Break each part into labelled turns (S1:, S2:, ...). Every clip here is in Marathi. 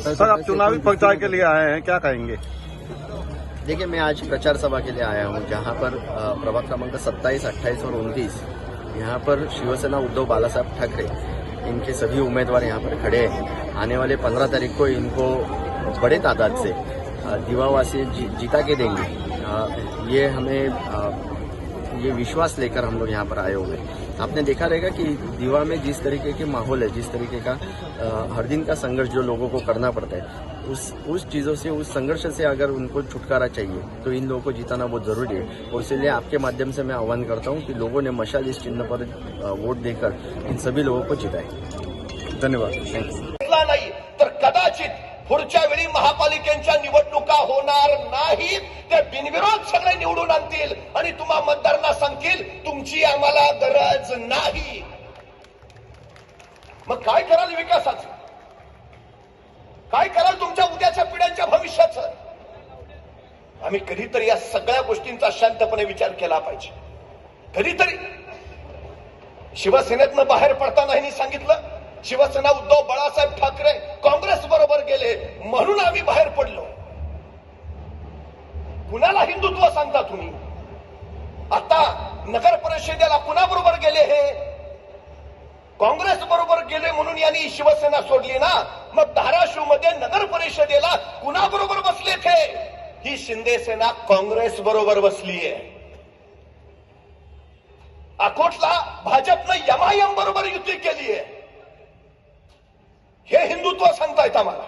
S1: सर, आप चुनावी प्रचार के लिए आए हैं, क्या कहेंगे?
S2: देखिए, मैं आज प्रचार सभा के लिए आया हूं, जहां पर प्रभाग क्रमांक 27, 28 और 29 यहां पर शिवसेना उद्धव बालासाहेब ठाकरे इनके सभी उम्मीदवार यहां पर खड़े हैं। आने वाले 15 तारीख को इनको बड़े तादाद से दीवावासी जीता के देंगे। ये हमें ये विश्वास लेकर हम लोग यहाँ पर आए हुए हैं। आपने देखा रहेगा कि दीवा में जिस तरीके के माहौल है, जिस तरीके का हर दिन का संघर्ष जो लोगों को करना पड़ता है, उस चीज़ों से, उस संघर्ष से अगर उनको छुटकारा चाहिए तो इन लोगों को जिताना बहुत जरूरी है। और इसलिए आपके माध्यम से मैं आह्वान करता हूँ कि लोगों ने मशाल इस चिन्ह पर वोट देकर इन सभी लोगों को जिताए। धन्यवाद, थँक्यू।
S3: नाही तर कदाचित पुढच्या वेळी महापालिकेच्या निवडणुका होणार नाहीत, ते बिनविरोध सगळे निवडून आणतील आणि तुम्हा मतदारांना सांगतील तुमची आम्हाला गरज नाही। मग काय कराल विकासाचं? काय कराल तुमच्या उद्याच्या पिढ्यांच्या भविष्याचं? आम्ही कधीतरी या सगळ्या गोष्टींचा शांतपणे विचार केला पाहिजे। कधीतरी शिवसेनेतनं बाहेर पडताना मी सांगितलं, शिवसेना उद्धव बाळासाहेब ठाकरे काँग्रेस बरोबर गेले म्हणून आम्ही बाहेर पडलो। कुणाला हिंदुत्व सांगता तुम्ही? आता नगर परिषदेला कुणाबरोबर गेले? हे काँग्रेस बरोबर गेले म्हणून यांनी शिवसेना सोडली ना। मग धाराशिव मध्ये नगर परिषदेला कुणाबरोबर बसले थे? ही शिंदे सेना काँग्रेस बरोबर बसलीये। अकोटला भाजपनं एमआयएम बरोबर युती केली आहे। हे हिंदुत्व सांगतायत आम्हाला?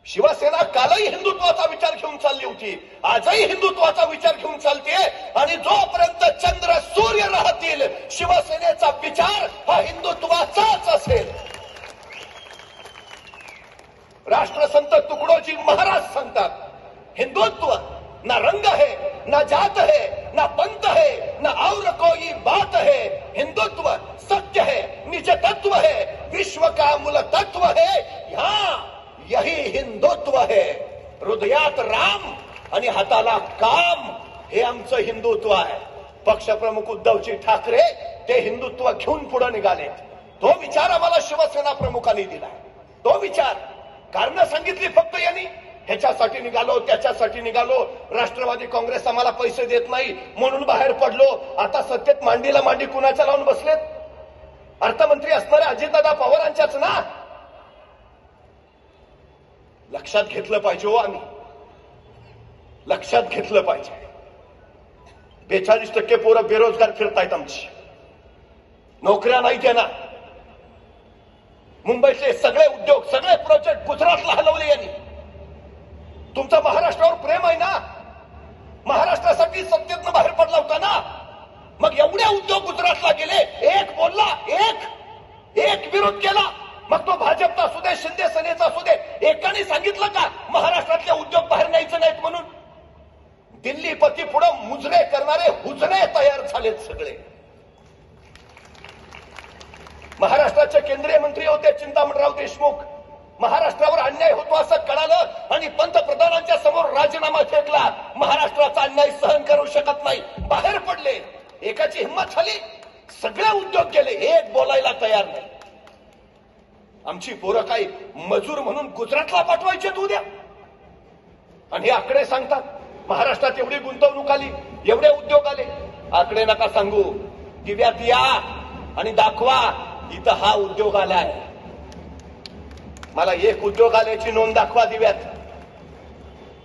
S3: शिवसेना कालही हिंदुत्वाचा विचार घेऊन चालली होती, आजही हिंदुत्वाचा विचार घेऊन चालते आणि जोपर्यंत चंद्र सूर्य राहतील शिवसेनेचा विचार हा हिंदुत्वाचाच असेल। राष्ट्रसंत तुकडोजी महाराज सांगतात, हिंदुत्व ना रंग है, ना जात है, ना पंथ है, ना और कोई बात है। हिंदुत्व सत्य है, निज तत्व है, विश्व का मूल तत्व है। यहाँ यही हिंदुत्व है। हृदयात राम आणि हाताला काम, हे आमचं हिंदुत्व आहे। पक्षप्रमुख उद्धवजी ठाकरे ते हिंदुत्व घेऊन पुढे निघाले। तो विचार आम्हाला शिवसेना प्रमुखांनी दिला। तो विचार कारण सांगितली फक्त यांनी, ह्याच्यासाठी निघालो, त्याच्यासाठी निघालो, राष्ट्रवादी काँग्रेस आम्हाला पैसे देत नाही म्हणून बाहेर पडलो। आता सत्तेत मांडीला मांडी कुणाच्या लावून बसलेत? अर्थमंत्री असणाऱ्या अजितदादा पवारांच्याच ना। लक्षात घेतलं पाहिजे हो, आम्ही लक्षात घेतलं पाहिजे। 42% पोरं बेरोजगार फिरतायत आमची, नोकऱ्या नाही त्यांना। मुंबईतले सगळे उद्योग, सगळे प्रोजेक्ट गुजरातला हलवले यांनी। तुमचं महाराष्ट्रावर प्रेम आहे ना, महाराष्ट्रासाठी सत्तेतनं बाहेर पडला होता ना, मग एवढे उद्योग गुजरातला गेले, एक बोलला, एक विरोध केला। मग तो भाजपचा असू दे, शिंदे सेनेचा असू दे, एकाने सांगितलं का महाराष्ट्रातले उद्योग बाहेर न्यायचे नाहीत म्हणून? दिल्लीपती पुढे मुजरे करणारे हुजरे तयार झालेत सगळे। महाराष्ट्राचे केंद्रीय मंत्री होते चिंतामणराव देशमुख, महाराष्ट्रावर अन्याय होतो असं कळालं आणि पंतप्रधानांच्या समोर राजीनामा फेकला। महाराष्ट्राचा अन्याय सहन करू शकत नाही, बाहेर पडले। एकाची हिंमत झाली, सगळे उद्योग गेले, एक बोलायला तयार नाही। आमची पोरं काही मजूर म्हणून गुजरातला पाठवायचे उद्या? आणि हे आकडे सांगतात महाराष्ट्रात एवढी गुंतवणूक आली, एवढे उद्योग आले। आकडे नका सांगू, दिव्यात या आणि दाखवा इथं हा उद्योग आलाय। मला एक उद्योग आल्याची नोंद दाखवा दिव्यात।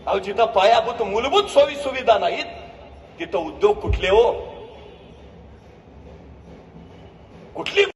S3: अहो, जिथं पायाभूत मूलभूत सोयी सुविधा नाहीत तिथं उद्योग कुठले हो? कुठली